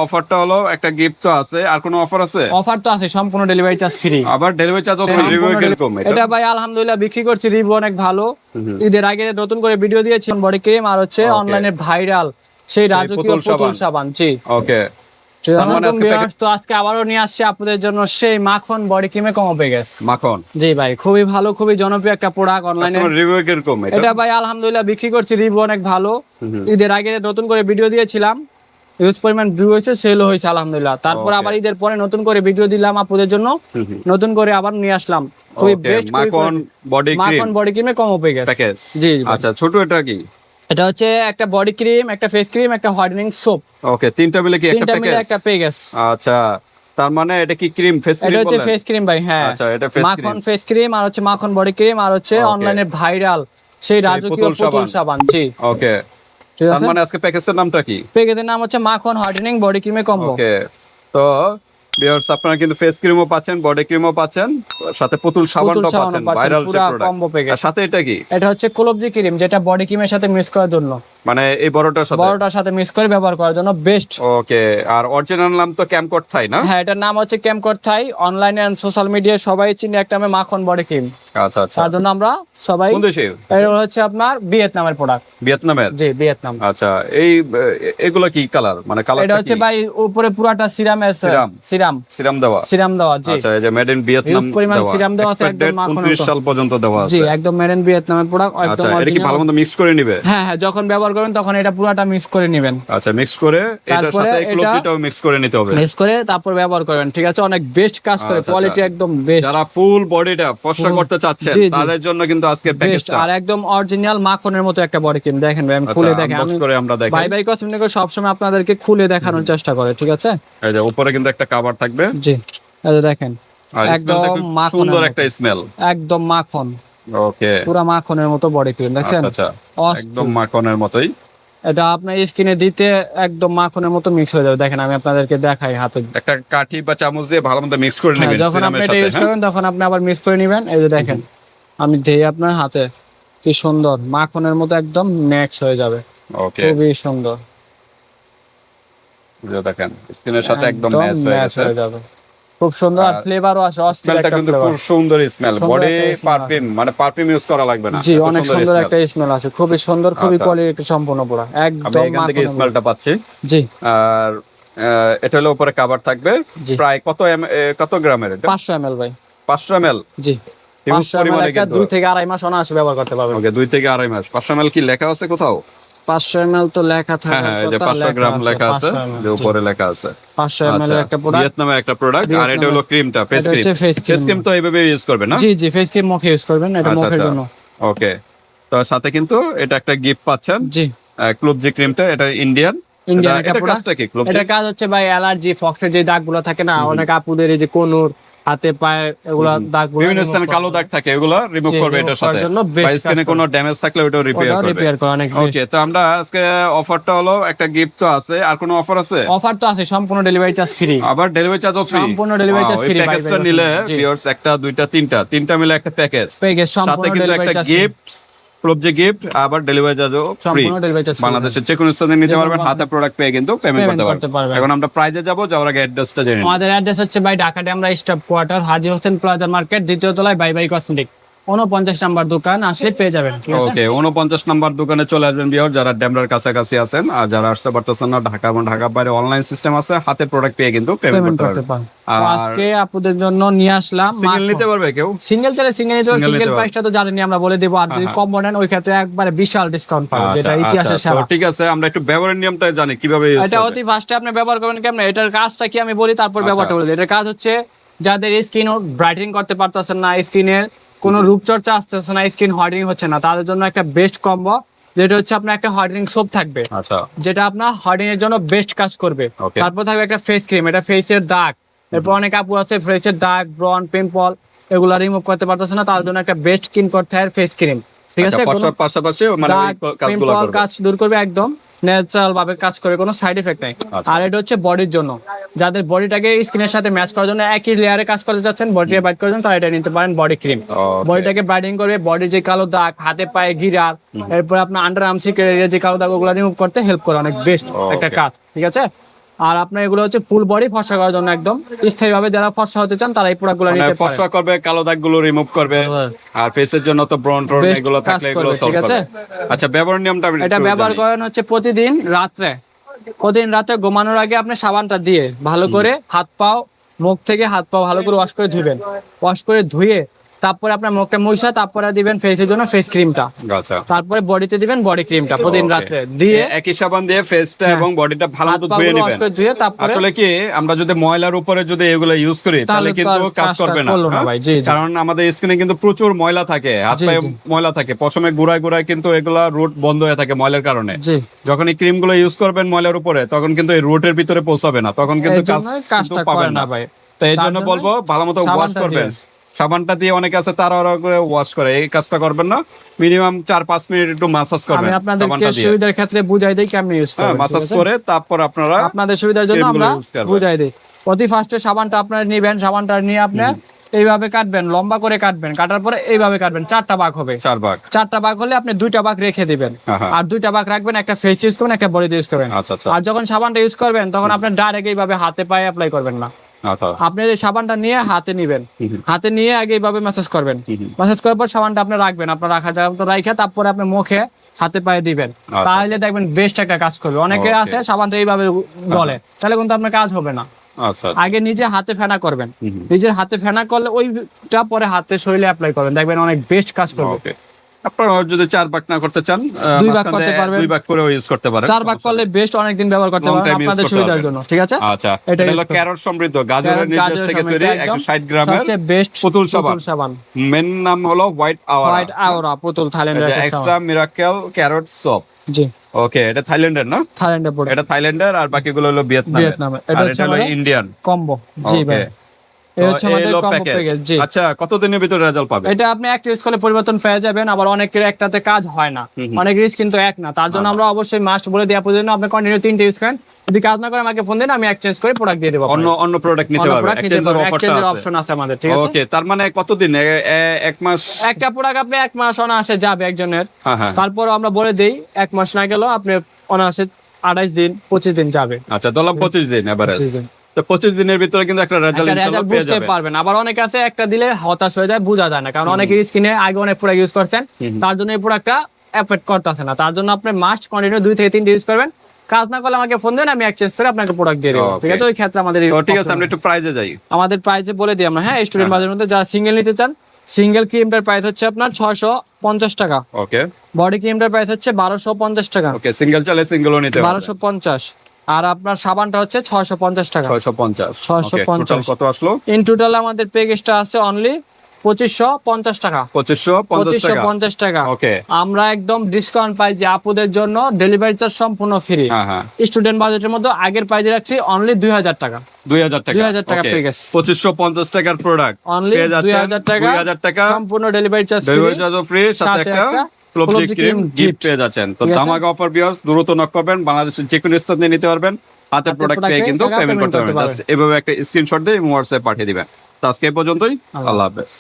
অফারটা হলো একটা গিফট তো আছে, আর কোনো অফার আছে? অফার তো আছে, সম্পূর্ণ ডেলিভারি চার্জ ফ্রি। আবার ডেলিভারি চার্জও ফ্রি। রিভিউ কিরকম এটা? এটা ভাই আলহামদুলিল্লাহ বিক্রি করছি, রিভিউ অনেক ভালো। ঈদের আগে নতুন করে ভিডিও দিয়েছি বডি ক্রিম, আর হচ্ছে অনলাইনে ভাইরাল সেই রাজকীয় পুতুল সাবান। জি ওকে। তো আজকে আবারও নিয়ে আসছি আপনাদের জন্য সেই মাখন বডি ক্রিমে কম পেয়ে গেছে। মাখন, জি ভাই, খুবই ভালো, খুবই জনপ্রিয় একটা প্রোডাক্ট অনলাইনে। রিভিউ কিরকম এটা? এটা ভাই আলহামদুলিল্লাহ বিক্রি করছি, রিভিউ অনেক ভালো। ঈদের আগে নতুন করে ভিডিও দিয়েছিলাম, ইউজ পরিমাণ ভিউ হয়েছে, সেলও হয়েছে আলহামদুলিল্লাহ। তারপর আবার ঈদের পরে নতুন করে ভিডিও দিলাম আপনাদের জন্য, নতুন করে আবার নিয়ে আসলাম খুবই বেস্ট মাখন বডি ক্রিমে কম পেয়ে গেছে। জি আচ্ছা, ছোট এটা কি? এটা হচ্ছে একটা বডি ক্রিম, একটা ফেস ক্রিম, একটা হোয়াইটেনিং সোপ। ওকে, তিনটা মিলে কি একটা প্যাকেজ? একটা প্যাকেজ। আচ্ছা, তার মানে এটা কি ক্রিম, ফেস ক্রিম? এটা হচ্ছে ফেস ক্রিম ভাই। হ্যাঁ, আচ্ছা, এটা ফেস ক্রিম, মাখন ফেস ক্রিম, আর হচ্ছে মাখন বডি ক্রিম, আর হচ্ছে অনলাইনে ভাইরাল সেই রাজকীয় পুতুল সাবান। জি ওকে। তার মানে আজকে প্যাকেজের নামটা কি? প্যাকেজের নাম হচ্ছে মাখন হোয়াইটেনিং বডি ক্রিমে কম্বো। ওকে। তো ভিউয়ার্স, আপনারা কিন্তু ফেস ক্রিমও পাচ্ছেন, বডি ক্রিমও পাচ্ছেন, সাথে পুতুল সাবানটাও পাচ্ছেন, ভাইরাল সেই প্রোডাক্ট। আর সাথে এটা কি? এটা হচ্ছে কোলবজি ক্রিম, যেটা বডি ক্রিমের সাথে মিক্স করার জন্য, মানে এই বড়টার সাথে মিক্স করে ব্যবহার করার জন্য বেস্ট। ওকে। আর অরিজিনাল নাম তো ক্যামকট থাই না? হ্যাঁ, এটার নাম হচ্ছে ক্যামকট থাই। অনলাইনে আর সোশ্যাল মিডিয়ায় সবাই চিনে একটা নামে মাখন বডি ক্রিম। আচ্ছা আচ্ছা। তার জন্য আমরা সবাই, কোন দেশে? এটা হচ্ছে আপনার ভিয়েতনামের প্রোডাক্ট। ভিয়েতনামের? জি, ভিয়েতনাম। আচ্ছা, এই এগুলা কি কালার, মানে কালার? এটা হচ্ছে ভাই উপরে পুরাটা সিরাম আছে, সিরাম দেওয়া। জি আচ্ছা, এই যে মেড ইন ভিয়েতনাম ইউজ পরিমাণ সিরাম দেওয়া আছে, একদম মাখন 29 সাল পর্যন্ত দেওয়া আছে। জি, একদম মেড ইন ভিয়েতনামের প্রোডাক্ট, একদম আচ্ছা, এটা কি অরিজিনাল। ভালোমতো মিক্স করে নেবে? হ্যাঁ, যখন ব্যবহার করবেন তখন এটা পুরাটা মিক্স করে নেবেন। আচ্ছা, মিক্স করে এটার সাথে ক্লোবজিটাও মিক্স করে নিতে হবে। মিক্স করে তারপর ব্যবহার করবেন, ঠিক আছে? অনেক বেস্ট কাজ করে, কোয়ালিটি একদম বেস্ট। যারা ফুল বডিটা ফর্সা করতে চাচ্ছেন তাদের জন্য কিন্তু আজকে প্যাকেজটা, আর একদম অরিজিনাল মাখনের মতো একটা বডি ক্রিম। দেখেন ভাই, আমি খুলে দেখেন, আমরা দেখেন বাই বাই কসমেটিক্স সব সময় আপনাদেরকে খুলে দেখানোর চেষ্টা করে, ঠিক আছে? এই যে উপরে কিন্তু একটা কভার থাকবে। জি, এই যে দেখেন, একদম সুন্দর একটা স্মেল, একদম মাখন। ওকে, পুরো মাখনের মতো বডি ক্রিম, দেখছেন? আচ্ছা, একদম মাখনের মতোই। এটা আপনার স্কিনে দিতে একদম মাখনের মতো মিক্স হয়ে যাবে। দেখেন, আমি আপনাদেরকে দেখাই হাতে। একটা কাঠি বা চামচ দিয়ে ভালোমতো মিক্স করে নেবেন। যখন আপনি এটা ইউজ করবেন তখন আপনি আবার মিক্স করে নেবেন। এই যে দেখেন, আমি ধেয়ে আপনার হাতে, কি সুন্দর মাখনের মতো একদম ম্যাক্স হয়ে যাবে। ওকে, খুবই সুন্দর। এই যে দেখেন, স্কিনের সাথে একদম ম্যাচ হয়ে যাবে, খুব সুন্দর। আর ফ্লেভারও আছে, অস্থির একটা কিন্তু খুব সুন্দর স্মেল, বডি পারফিউম, মানে পারফিউম ইউজ করা লাগবে না। জি, অনেক সুন্দর একটা স্মেল আছে, খুবই সুন্দর, খুবই কোয়ালিটি সম্পূর্ণ পুরো একদম। আমি এখান থেকে স্মেলটা পাচ্ছি। জি, আর এটা হলো উপরে কভার থাকবে। প্রায় কত গ্রামের এটা? 500 ml ভাই। 500 ml? জি, 500 ml একটা 2 থেকে 2.5 মাস অনায়াসে ব্যবহার করতে পারবেন। ওকে, 2 থেকে 2.5 মাস। 500 ml কি লেখা আছে কোথাও? 500 ml তো লেখা থাকে। হ্যাঁ, এই যে 500 গ্রাম লেখা আছে, যে উপরে লেখা আছে 500 ml এর একটা প্রোডাক্ট, ভিয়েতনামের একটা প্রোডাক্ট। আর এটা হলো ক্রিমটা, ফেস ক্রিম তো এইভাবে ইউজ করবেন না? জি জি, ফেস ক্রিম মুখে ইউজ করবেন, এটা মুখের জন্য। ওকে, তো সাথে কিন্তু এটা একটা গিফট পাচ্ছেন। জি, ক্লোবজি ক্রিমটা, এটা ইন্ডিয়ান একটা প্রোডাক্ট। এটা কাজ হচ্ছে ভাই অ্যালার্জি, ফক্সের যে দাগগুলো থাকে না, অনেক আপুদের এই যে কোনুর, হাতে পায়ে, এগুলা দাগগুলো, বিভিন্ন স্থানে কালো দাগ থাকে, এগুলো রিমুভ করবে এটার সাথে। স্কিনে কোনো ড্যামেজ থাকলে ওটা রিপেয়ার করে অনেক। ওকে, তো আমরা আজকে অফারটা হলো একটা গিফট তো আছে, আর কোনো অফার আছে? অফার তো আছে, সম্পূর্ণ ডেলিভারি চার্জ ফ্রি। আবার ডেলিভারি চার্জও ফ্রি? সম্পূর্ণ ডেলিভারি চার্জ ফ্রি। প্যাকেজটা নিলে ভিউয়ার্স, একটা দুইটা তিনটা মিলে একটা প্যাকেজ, সাথে কিন্তু একটা গিফট, ক্লোবজি গিফট, আবার ডেলিভারি চার্জও ফ্রি। বাংলাদেশের যে কোনো স্থানে নিতে পারবেন, হাতে প্রোডাক্ট পেয়ে কিন্তু পেমেন্ট করতে পারবেন। এখন আমরা প্রাইজে যাব, যাওয়ার আগে অ্যাড্রেসটা জেনে নিই। আমাদের অ্যাড্রেস হচ্ছে ভাই ঢাকা ডেমরা স্টাফ কোয়ার্টার, হাজী হোসেন প্লাজা মার্কেট, দ্বিতীয় তলায় বাই বাই কসমেটিক, 49 নাম্বার দোকান, আসলে পেয়ে যাবেন। ওকে, 49 নাম্বার দোকানে চলে আসবেন ভিউয়ার, যারা ডেমরার কাছাকাছি আছেন। আর যারা আসতে পারতেছেন না, ঢাকা এবং ঢাকার বাইরে অনলাইন সিস্টেম আছে, হাতে প্রোডাক্ট পেয়ে কিন্তু পেমেন্ট করতে পারবেন। আজকে আপনাদের জন্য নিয়ে আসলাম, সিঙ্গেল নিতে পারবে কেউ? সিঙ্গেল চাইলে সিঙ্গেল নিতে পারবে। সিঙ্গেল প্রাইসটা তো জানেনই, আমরা বলে দেব। আর যদি কম্বো নেন, ওই ক্ষেত্রে একবারে বিশাল ডিসকাউন্ট পাবেন, যেটা ইতিহাসে সেরা। ঠিক আছে, আমরা একটু ব্যবহারের নিয়মটা জানি কিভাবে ইউজ করতে। এটা অতি ফার্স্টে আপনি ব্যবহার করবেন কেমনে, এটার কাজটা কি আমি বলি, তারপর ব্যবহারটা বলি। এটার কাজ হচ্ছে, যাদের স্কিন ব্রাইটেনিং করতে পারতেছেন না, স্কিনের কোনো রূপচর্চা আসতেছে না, স্কিন হোয়াইটেনিং হচ্ছে না, তাদের জন্য একটা বেস্ট কম্বো, যেটা হচ্ছে আপনার একটা হোয়াইটেনিং সোপ থাকবে, যেটা আপনার হোয়াইটেনিং এর জন্য বেস্ট কাজ করবে। তারপর থাকবে একটা ফেস ক্রিম, এটা ফেসের দাগ, এরপর অনেক আপু আছে ফেসের দাগ, ব্রন, পিম্পল, এগুলো রিমুভ করতে পারতেছে না, তার জন্য একটা বেস্ট স্কিন করতে হয় ফেস ক্রিম, ঠিক আছে? পাশাপাশি মানে কাজ দূর করবে, একদম ন্যাচারাল ভাবে কাজ করে, কোনো সাইড এফেক্ট নাই। আর এটা হচ্ছে বডির জন্য, যাদের বডিটাকে স্কিনের সাথে ম্যাচ করার জন্য একই লেয়ারে কাজ করতে যাচ্ছেন, বডিকে ব্রাইট করার জন্য, তারা এটা নিতে পারেন বডি ক্রিম। বডিটাকে ব্রাইটেনিং করবে, বডির যে কালো দাগ, হাতে পায়ে গিরার, এরপর আপনার আন্ডার আর্ম সিকের যে কালো দাগ, ওগুলো রিমুভ করতে হেল্প করে, অনেক বেস্ট একটা কাজ, ঠিক আছে? আর আপনার এগুলো হচ্ছে ফুল বডি ফর্সা করার জন্য একদম স্থায়ীভাবে যারা ফর্সা হতে চান তারা এই প্রোডাক্টগুলো মানে নিতে পারেন। ফর্সা করবে, কালো দাগগুলো রিমুভ করবে, আর ফেসের জন্য তো ব্রন ট্রন Best এগুলো কাজ থাকলে এগুলো করবে, সলভ ঠিক আছে? করবে। আচ্ছা, ব্যবহার নিয়মটা আমি এটা একটু ব্যবহার জানি। করেন হচ্ছে প্রতিদিন রাতে ঘুমানোর আগে আপনি সাবানটা দিয়ে ভালো করে মুখ থেকে হাত পাও ভালো করে ওয়াশ করে ধুবেন। ওয়াশ করে ধুয়ে তারপরে আপনার মুখে মুছা, তারপরে দিবেন ফেসের জন্য ফেস ক্রিমটা, আচ্ছা, তারপরে বডিতে দিবেন বডি ক্রিমটা প্রতিদিন Okay. রাতে দিয়ে একই সাবান দিয়ে ফেসটা এবং বডিটা ভালো হাত মতো পা ধুয়ে ওয়াশ নেবেন। করে ধুয়ে তারপরে আসলে কি আমরা যদি ময়লার উপরে যদি এগুলো ইউজ করি তাহলে তাহলে কিন্তু তো আর কাজ কাজটা করবে না, করলো না হ্যাঁ? ভাই, জি, জি। কারণ আমাদের স্কিনে কিন্তু প্রচুর ময়লা থাকে, হাত জি, পায়ে জি। ময়লা থাকে, পশমে গুড়ায় গুড়ায় কিন্তু এগুলা রুট বন্ধ হয়ে থাকে ময়লার কারণে। জি, যখন এই ক্রিম গুলো ইউজ করবেন ময়লার উপরে, তখন কিন্তু এই রুটের ভিতরে পৌঁছাবে না, তখন কিন্তু এই জন্যই কাজটা কিন্তু পাবেন করে না না ভাই। তো এই তার জন্য জন্যই বলবো ভালো মতো ওয়াশ সাবানটা করবেন। দিয়ে। সাবানটা দিয়ে অনেকে আছে তাড়াহুড়া করে ওয়াশ করে, এই কাজটা করবেন না। মিনিমাম 4-5 মিনিট একটু মাসাজ করবেন আমি আপনাদেরকে সাবানটা দিয়ে। সুবিধার ক্ষেত্রে বুঝাই দিই কেমনে ইউজ হ্যাঁ, করবেন, মাসাজ ঠিক আছে? করে তারপর আপনারা আপনাদের সুবিধার জন্য ক্রিমগুলো আমরা use করবেন। বুঝাই দিই। অতি ফার্স্টে সাবানটা আপনারা নিবেন, সাবানটা নিয়ে আপনি এইভাবে কাটবেন, লম্বা করে কাটবেন, কাটার পরে এইভাবে কাটবেন, 4টা ভাগ হবে। 4 ভাগ। 4টা ভাগ হলে আপনি 2টা ভাগ রেখে দিবেন, হ্যাঁ। আর 2টা ভাগ রাখবেন, একটা ফেস ইউজ করবেন, একটা বডিতে ইউজ করবেন। আচ্ছা আচ্ছা আর যখন সাবানটা ইউজ করবেন তখন আপনি ডাইরেক্ট এইভাবে হাতে পায়ে অ্যাপ্লাই করবেন না। আচ্ছা। আপনি এই সাবানটা নিয়ে হাতে নিবেন, হাতে নিয়ে আগে এইভাবে ম্যাসাজ করবেন। ম্যাসাজ করার পর সাবানটা আপনি রাখবেন, আপনার রাখার জায়গা মতো রাখে তারপরে আপনি মুখে হাতে পায়ে দিবেন। তাহলে দেখবেন বেস্ট একটা কাজ করবে। অনেকে Okay. আছে সাবানটা এইভাবে গলে, তাহলে কিন্তু আপনার কাজ হবে না। আচ্ছা আগে নিজে হাতে ফেনা করবেন, নিজের হাতে ফেনা করলে ওইটা পরে হাতে শরীরে অ্যাপ্লাই করবেন, দেখবেন অনেক বেস্ট কাজ করবে। ওকে। আপনারা যদি 4 ভাগ না করতে চান, 2 ভাগ মাঝখান করতে দিয়ে পারবেন। 2 ভাগ করে ইউজ করতে পারেন। 4 ভাগ করলে বেস্ট, অনেকদিন ব্যবহার করতে Long পারবেন time use আপনাদের করতে সুবিধার পারবেন। জন্য, ঠিক আছে? আচ্ছা, এটা এটা হলো use করুন। ক্যারট সমৃদ্ধ গাজরের নির্যাস গাজরের থেকে সমৃদ্ধ তৈরি একদম 160 গ্রামের সবচেয়ে বেস্ট পুতুল সাবান। মেন নাম হলো হোয়াইট হোয়াইট আওরা পুতুল, থাইল্যান্ডের একটা এক্সট্রা সাবান। Miracle carrot soap. জি, ওকে, এটা থাইল্যান্ডের না? থাইল্যান্ডের প্রোডাক্ট, এটা থাইল্যান্ডের, আর বাকিগুলো হলো ভিয়েতনামের। ভিয়েতনামের। এটা আর হচ্ছে এটা হলো আমাদের ইন্ডিয়ান। কম্বো। জি ভাই, এই হচ্ছে আমাদের কম্বো প্যাকেজ। জি, আচ্ছা, কতদিনের ভিতরে রেজাল্ট পাবে? এটা আপনি একটা ইউজ করলে পরিবর্তন পেয়ে যাবেন। আবার অনেকের একটাতে কাজ হয় না, অনেক রিস্ক কিন্তু এক না। তার জন্য আমরা অবশ্যই মাস্ট বলে দেওয়া পর্যন্ত আপনি কন্টিনিউ 3টে ইউজ করেন। যদি কাজ না করে আমাকে ফোন দিন, আমি এক্সচেঞ্জ করে প্রোডাক্ট দিয়ে দেবো। অন্য প্রোডাক্ট নিতে পারবে, এক্সচেঞ্জের অফারটা এক্সচেঞ্জের আছে। অপশন আছে আমাদের, ঠিক আছে? ওকে, তার মানে কতদিন? 1 মাস? একটা প্রোডাক্ট আপনি 1 মাস অনায়াসে যাবে একজনের। হ্যাঁ। তারপর আমরা বলে দেই 1 মাস না গেলেও আপনি অনায়াসে 28 দিন 25 দিন যাবে। আচ্ছা, ধরলাম 25 দিন এভারেজ। 25 দিন। তো 25 দিনের ভিতরে কিন্তু একটা রেজাল্ট একটা ইনশাআল্লাহ রেজাল্ট পেয়ে বুঝতে যাবেন। পারবেন। আবার অনেকে আছে একটা দিলে হতাশ হয়ে যায়, বোঝা যায় না, কারণ অনেকের স্কিনে আগে অনেক প্রোডাক্ট ইউজ করছেন, তার জন্য এই প্রোডাক্টটা এফেক্ট করতেছে না। তার জন্য আপনি মাস্ট কন্টিনিউ 2 থেকে 3টে ইউজ করবেন। কাজ না করলে আমাকে ফোন দেন, আমি এক্সচেঞ্জ করে আপনাকে প্রোডাক্ট দিয়ে দেবো, ঠিক আছে? ওই ক্ষেত্রে আমাদের তো ঠিক আছে, আমরা একটু প্রাইজে যাই। আমাদের প্রাইসে বলে দিই আমরা। হ্যাঁ, স্টুডেন্ট বাজারের মধ্যে যারা সিঙ্গেল নিতে চান, সিঙ্গেল ক্রিমটার প্রাইস হচ্ছে আপনার 650 টাকা। ওকে বডি ক্রিমটার প্রাইস হচ্ছে 1250 টাকা, ওকে, সিঙ্গেল চাইলে সিঙ্গেলও নিতে পারবেন। 1250। আর আপনার সাবানটা হচ্ছে 650 টাকা। 650। 650 কত আসলো? ইন টোটাল আমাদের প্যাকেজটা আছে অনলি 2550 টাকা। 2550 টাকা। 2550 টাকা। ওকে। আমরা একদম ডিসকাউন্ট পাইছি আপুদের জন্য, ডেলিভারি চার্জ সম্পূর্ণ ফ্রি। হ্যাঁ। স্টুডেন্ট বাজেটের মধ্যে আগের প্রাইজে রাখছি অনলি 2000 টাকা। 2000 টাকা। 2000 টাকা ওকে। প্যাকেজ। 2550 টাকার প্রোডাক্ট অনলি পেয়ে যাচ্ছেন 2000 টাকা। 2000 টাকা সম্পূর্ণ ডেলিভারি চার্জ ডেলিভারি চার্জও ফ্রি, সাথে একটা ক্লোবজি ক্রিম গিফট পেয়ে যাচ্ছেন। তো ঠিক আছে? ধামাকা অফার ভিউয়ার্স, দ্রুত নক করবেন, বাংলাদেশের যে কোনো স্থান থেকে নিতে পারবেন। হাতে প্রোডাক্ট পেয়ে কিন্তু টাকা পেমেন্ট payment করতে পারবেন। করতে জাস্ট এভাবে একটা স্ক্রিনশট দিয়ে হোয়াটসঅ্যাপ পাঠিয়ে দিবেন। তো আজকে এই পর্যন্তই, আল্লাহ হাফেজ।